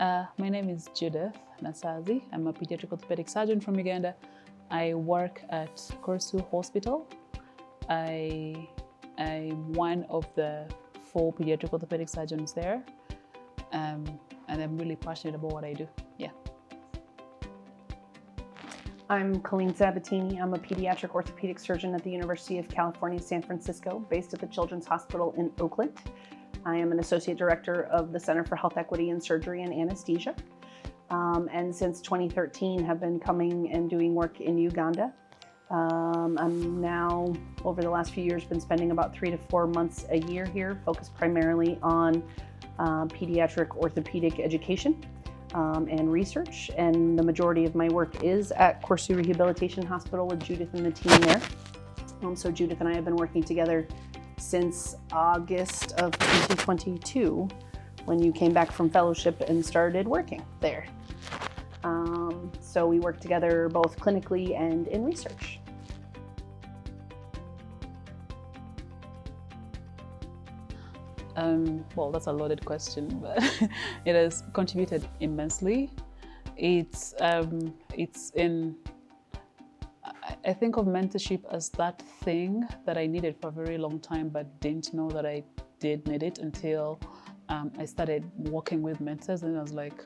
My name is Judith Nassaazi. I'm a pediatric orthopedic surgeon from Uganda. I work at Coleen Hospital. I'm one of the 4 pediatric orthopedic surgeons there, and I'm really passionate about what I do. Yeah. I'm Coleen Sabatini. I'm a pediatric orthopedic surgeon at the University of California, San Francisco, based at the Children's Hospital in Oakland. I am an associate director of the Center for Health Equity in Surgery and Anesthesia, and since 2013 have been coming and doing work in Uganda. I'm now, over the last few years, been spending about 3 to 4 months a year here, focused primarily on pediatric orthopedic education and research. And the majority of my work is at Coleen Rehabilitation Hospital with Judith and the team there. So Judith and I have been working together since August of 2022, when you came back from fellowship and started working there. So we work together both clinically and in research. Well, that's a loaded question, but it has contributed immensely. I think of mentorship as that thing that I needed for a very long time, but didn't know that I did need it until I started working with mentors, and I was like,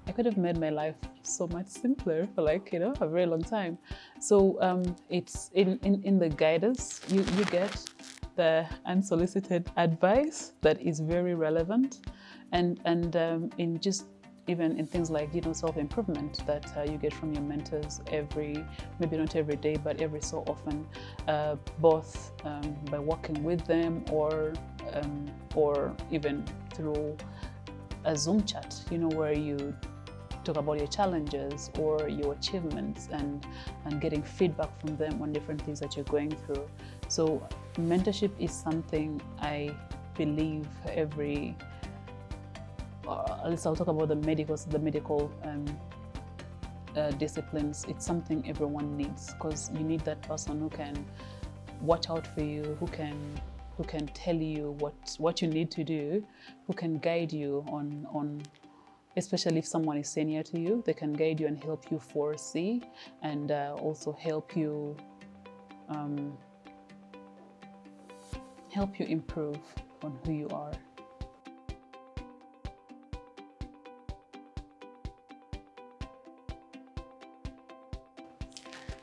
I could have made my life so much simpler for a very long time. So it's in the guidance, you get the unsolicited advice that is very relevant, and in just even in things like self-improvement that you get from your mentors maybe not every day, but every so often, both by working with them or even through a Zoom chat, where you talk about your challenges or your achievements and getting feedback from them on different things that you're going through. So mentorship is something I believe at least I'll talk about the medical disciplines. It's something everyone needs, because you need that person who can watch out for you, who can tell you what you need to do, who can guide you on especially if someone is senior to you, they can guide you and help you foresee, and also help you improve on who you are.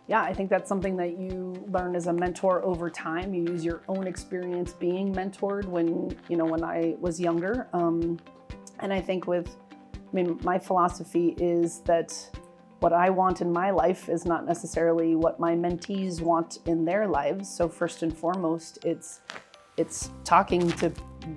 Yeah, I think that's something that you learn as a mentor over time. You use your own experience being mentored when I was younger. And I think my philosophy is that what I want in my life is not necessarily what my mentees want in their lives. So first and foremost, it's talking to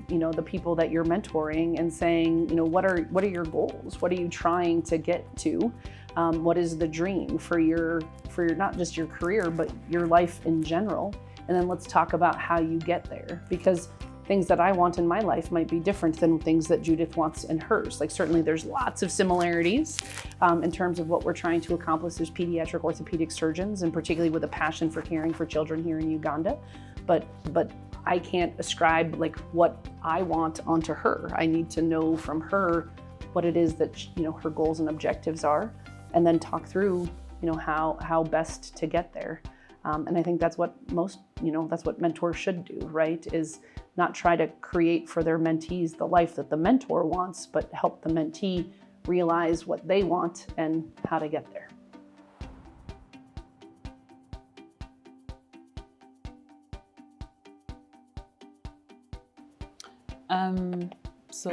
the people that you're mentoring and saying, what are your goals? What are you trying to get to? What is the dream for your not just your career, but your life in general? And then let's talk about how you get there, because things that I want in my life might be different than things that Judith wants in hers. Certainly there's lots of similarities in terms of what we're trying to accomplish as pediatric orthopedic surgeons, and particularly with a passion for caring for children here in Uganda. But I can't ascribe what I want onto her. I need to know from her what it is that her goals and objectives are, and then talk through how best to get there. And I think that's what that's what mentors should do, right? Is not try to create for their mentees the life that the mentor wants, but help the mentee realize what they want and how to get there. So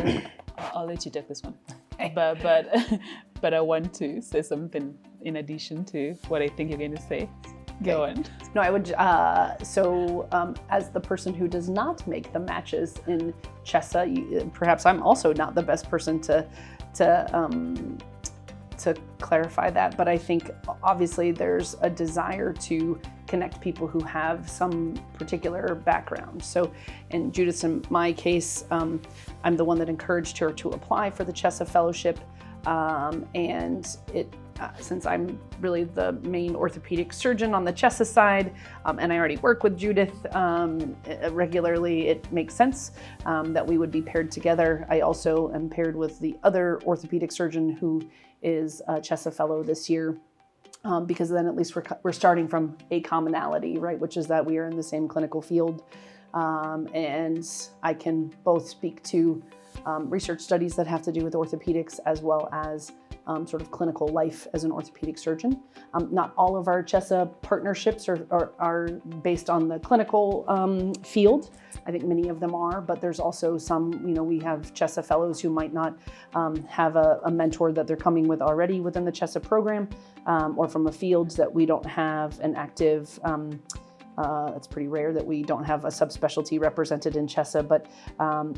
I'll let you take this one. Okay. But I want to say something in addition to what I think you're going to say. Go on. No, I would. As the person who does not make the matches in CHESA, perhaps I'm also not the best person to clarify that. But I think obviously there's a desire to connect people who have some particular background. So in Judith's and my case, I'm the one that encouraged her to apply for the CHESA fellowship. And since I'm really the main orthopedic surgeon on the CHESA side, and I already work with Judith regularly, it makes sense that we would be paired together. I also am paired with the other orthopedic surgeon who is a CHESA fellow this year, because then at least we're starting from a commonality, right? Which is that we are in the same clinical field. And I can both speak to research studies that have to do with orthopedics, as well as sort of clinical life as an orthopedic surgeon. Not all of our CHESA partnerships are based on the clinical field. I think many of them are, but there's also some, we have CHESA fellows who might not have a mentor that they're coming with already within the CHESA program, or from a field that we don't have an active, it's pretty rare that we don't have a subspecialty represented in CHESA, but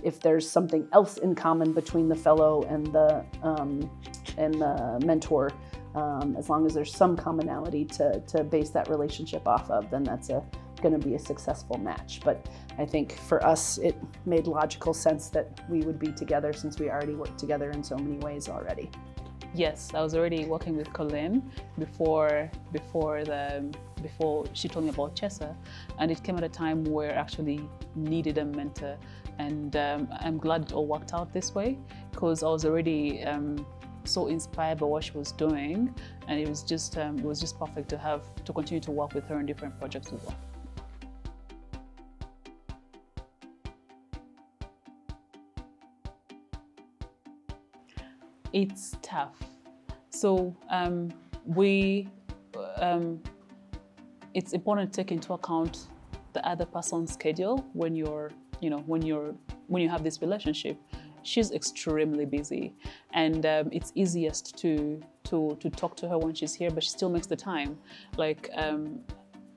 if there's something else in common between the fellow and the mentor, as long as there's some commonality to base that relationship off of, then that's going to be a successful match. But I think for us, it made logical sense that we would be together, since we already work together in so many ways already. Yes, I was already working with Coleen before she told me about CHESA, and it came at a time where I actually needed a mentor, and I'm glad it all worked out this way, because I was already so inspired by what she was doing, and it was just perfect to continue to work with her on different projects as well. It's tough. So it's important to take into account the other person's schedule when you have this relationship. She's extremely busy, and it's easiest to talk to her when she's here, but she still makes the time. Like,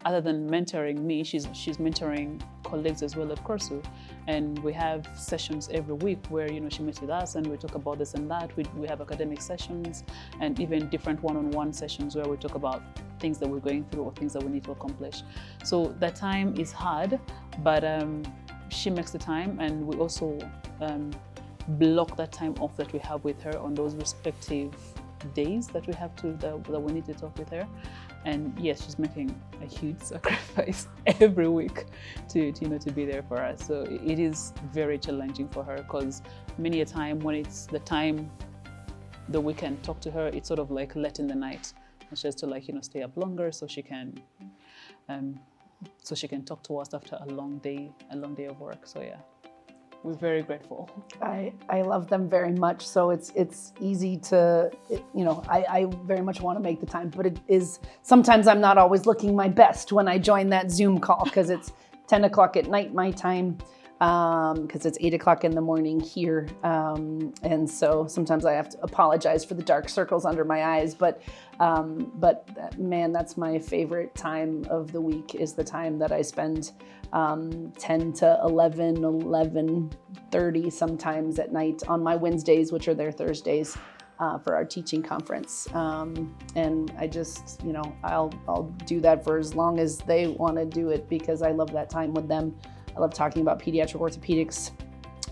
other than mentoring me, she's mentoring colleagues as well at CHESA, and we have sessions every week where she meets with us and we talk about this and that. We have academic sessions and even different one-on-one sessions where we talk about things that we're going through or things that we need to accomplish. So that time is hard, but she makes the time, and we also block that time off that we have with her on those respective days that we have that we need to talk with her. And yes, she's making a huge sacrifice every week to be there for us. So it is very challenging for her, because many a time when it's the time that we can talk to her, it's sort of like late in the night, and she has to stay up longer so she can talk to us after a long day of work. So yeah, we're very grateful. I love them very much. So it's easy to, I very much want to make the time, but it is, sometimes I'm not always looking my best when I join that Zoom call, because it's 10 o'clock at night, my time, because it's 8 o'clock in the morning here. And so sometimes I have to apologize for the dark circles under my eyes, but man, that's my favorite time of the week, is the time that I spend 10 to 11:30 sometimes at night on my Wednesdays, which are their Thursdays, for our teaching conference. And I just, I'll do that for as long as they want to do it, because I love that time with them. I love talking about pediatric orthopedics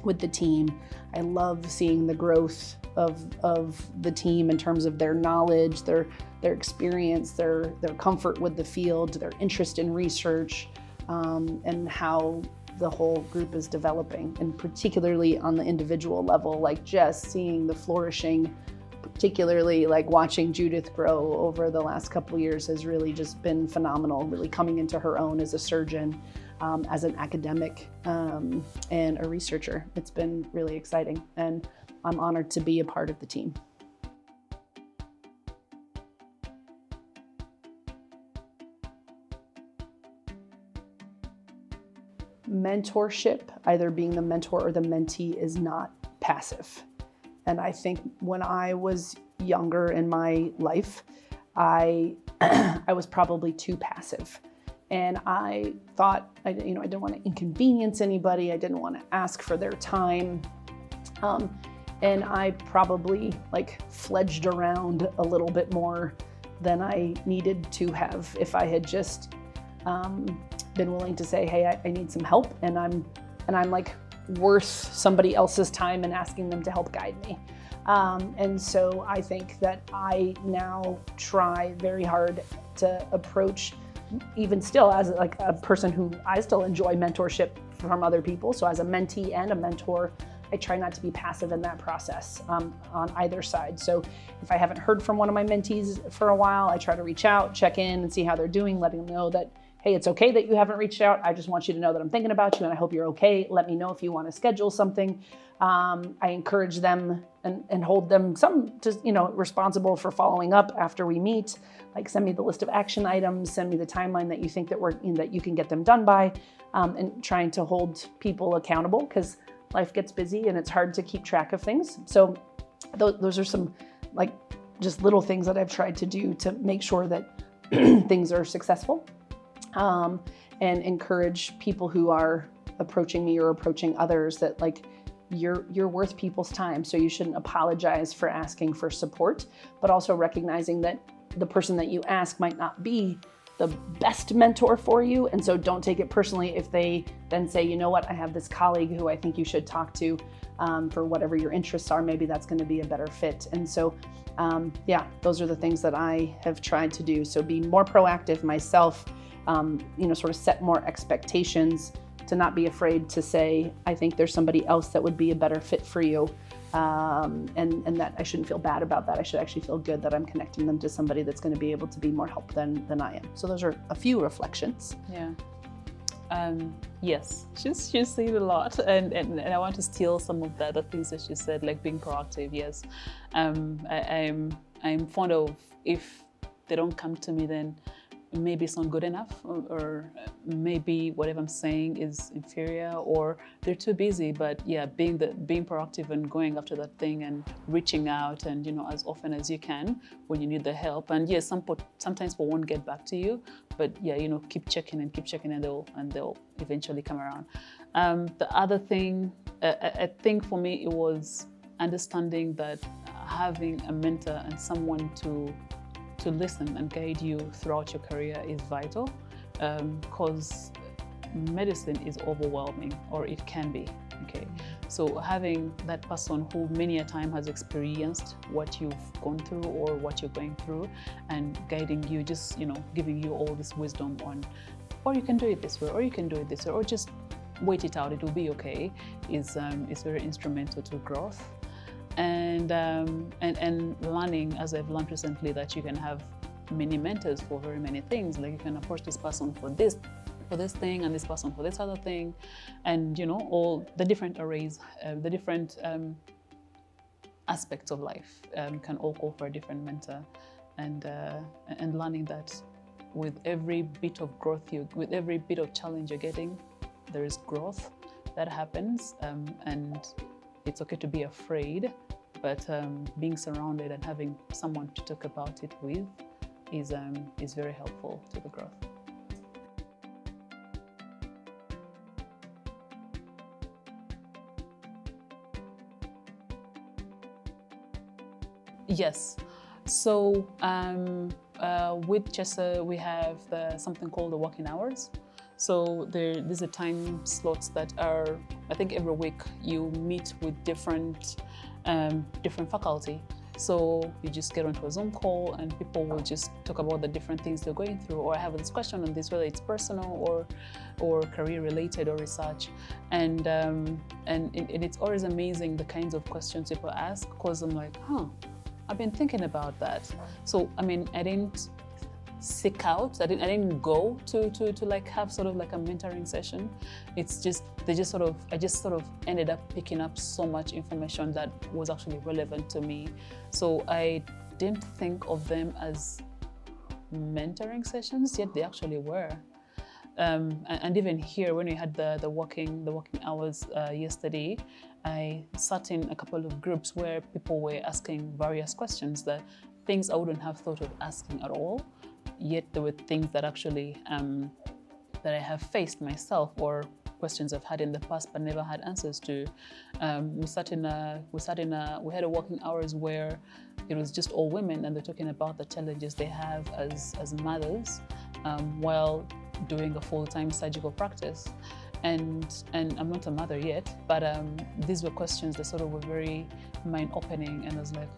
with the team. I love seeing the growth of the team in terms of their knowledge, their experience, their comfort with the field, their interest in research, and how the whole group is developing, and particularly on the individual level, like just seeing the flourishing, particularly like watching Judith grow over the last couple of years has really just been phenomenal, really coming into her own as a surgeon, as an academic, and a researcher. It's been really exciting, and I'm honored to be a part of the team. Mentorship, either being the mentor or the mentee, is not passive. And I think when I was younger in my life, I was probably too passive. And I thought, I didn't want to inconvenience anybody. I didn't want to ask for their time. And I probably fledged around a little bit more than I needed to have if I had just been willing to say, hey, I need some help. And I'm worth somebody else's time and asking them to help guide me. And so I think that I now try very hard to approach, even still as like a person who I still enjoy mentorship from other people. So as a mentee and a mentor, I try not to be passive in that process on either side. So if I haven't heard from one of my mentees for a while, I try to reach out, check in and see how they're doing, letting them know that, hey, it's okay that you haven't reached out. I just want you to know that I'm thinking about you and I hope you're okay. Let me know if you want to schedule something. I encourage them and hold them responsible for following up after we meet. Like send me the list of action items, send me the timeline that you think that you can get them done by, and trying to hold people accountable because life gets busy and it's hard to keep track of things. So those are some like just little things that I've tried to do to make sure that things are successful. And encourage people who are approaching me or approaching others that like you're worth people's time. So you shouldn't apologize for asking for support, but also recognizing that the person that you ask might not be the best mentor for you. And so don't take it personally if they then say, you know what, I have this colleague who I think you should talk to for whatever your interests are. Maybe that's going to be a better fit. And so, those are the things that I have tried to do. So be more proactive myself, sort of set more expectations, to not be afraid to say, I think there's somebody else that would be a better fit for you. And that I shouldn't feel bad about that. I should actually feel good that I'm connecting them to somebody that's going to be able to be more help than I am. So those are a few reflections. Yeah. Yes, she's said a lot, and I want to steal some of the other things that she said, like being proactive. Yes, I'm fond of, if they don't come to me, then maybe it's not good enough, or maybe whatever I'm saying is inferior, or they're too busy. But yeah, being proactive and going after that thing and reaching out, and as often as you can when you need the help. And yes, sometimes people won't get back to you, but yeah, keep checking and they'll eventually come around. The other thing, I think for me, it was understanding that having a mentor and someone to listen and guide you throughout your career is vital, because medicine is overwhelming, or it can be. Okay, so having that person who many a time has experienced what you've gone through or what you're going through, and guiding you, just giving you all this wisdom on, or you can do it this way, or you can do it this way, or just wait it out, it will be okay, is very instrumental to growth. And learning, as I've learned recently, that you can have many mentors for very many things. Like you can approach this person for this thing, and this person for this other thing, and all the different arrays, the different aspects of life can all call for a different mentor. And learning that with every bit of growth, with every bit of challenge you're getting, there is growth that happens, and it's okay to be afraid, but being surrounded and having someone to talk about it with is very helpful to the growth. Yes. So with CHESA, we have something called the working hours. So these are time slots that are, I think every week you meet with different faculty. So you just get onto a Zoom call and people will just talk about the different things they're going through, or I have this question on this, whether it's personal or career related or research. And it's always amazing the kinds of questions people ask, because I'm like, I've been thinking about that. So I didn't seek out, I didn't go to like have sort of like a mentoring session. It's just I just sort of ended up picking up so much information that was actually relevant to me. So I didn't think of them as mentoring sessions, yet they actually were. And even here, when we had the working hours yesterday, I sat in a couple of groups where people were asking various questions, that things I wouldn't have thought of asking at all. Yet there were things that actually that I have faced myself, or questions I've had in the past but never had answers to. We had a working hours where it was just all women, and they're talking about the challenges they have as mothers while doing a full-time surgical practice. and I'm not a mother yet, but these were questions that sort of were very mind-opening, and I was like,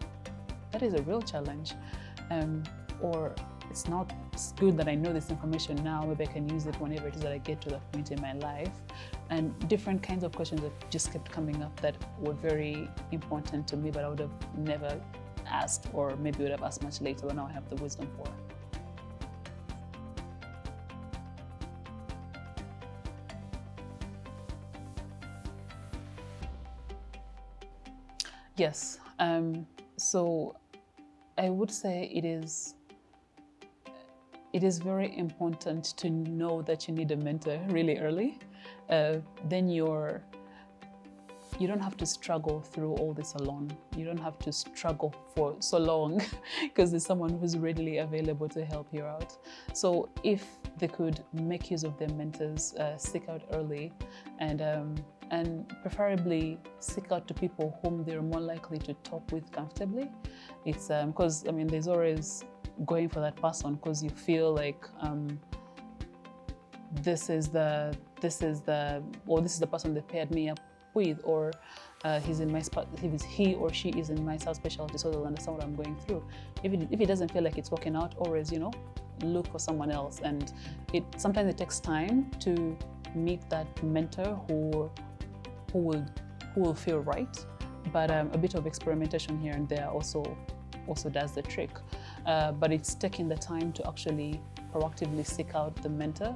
that is a real challenge. Or it's not good that I know this information now, maybe I can use it whenever it is that I get to that point in my life. And different kinds of questions that just kept coming up that were very important to me, but I would have never asked, or maybe would have asked much later, but now I have the wisdom for. Yes, so I would say it is very important to know that you need a mentor really early. Then you don't have to struggle through all this alone. You don't have to struggle for so long because there's someone who's readily available to help you out. So if they could make use of their mentors, seek out early, and preferably seek out to people whom they're more likely to talk with comfortably. It's because there's always going for that person because you feel like this is the person they paired me up with, or he or she is in my subspecialty, so they'll understand what I'm going through. If it doesn't feel like it's working out, always look for someone else. And sometimes it takes time to meet that mentor who will feel right, but a bit of experimentation here and there also does the trick. But it's taking the time to actually proactively seek out the mentor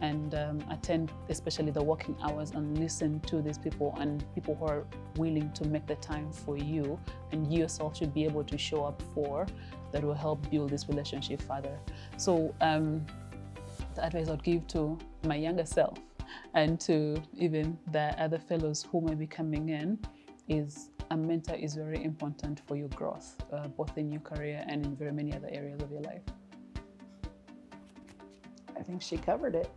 and attend, especially the working hours, and listen to these people, and people who are willing to make the time for you, and you yourself should be able to show up for, that will help build this relationship further. So the advice I'd give to my younger self and to even the other fellows who might be coming in is a mentor is very important for your growth, both in your career and in very many other areas of your life. I think she covered it.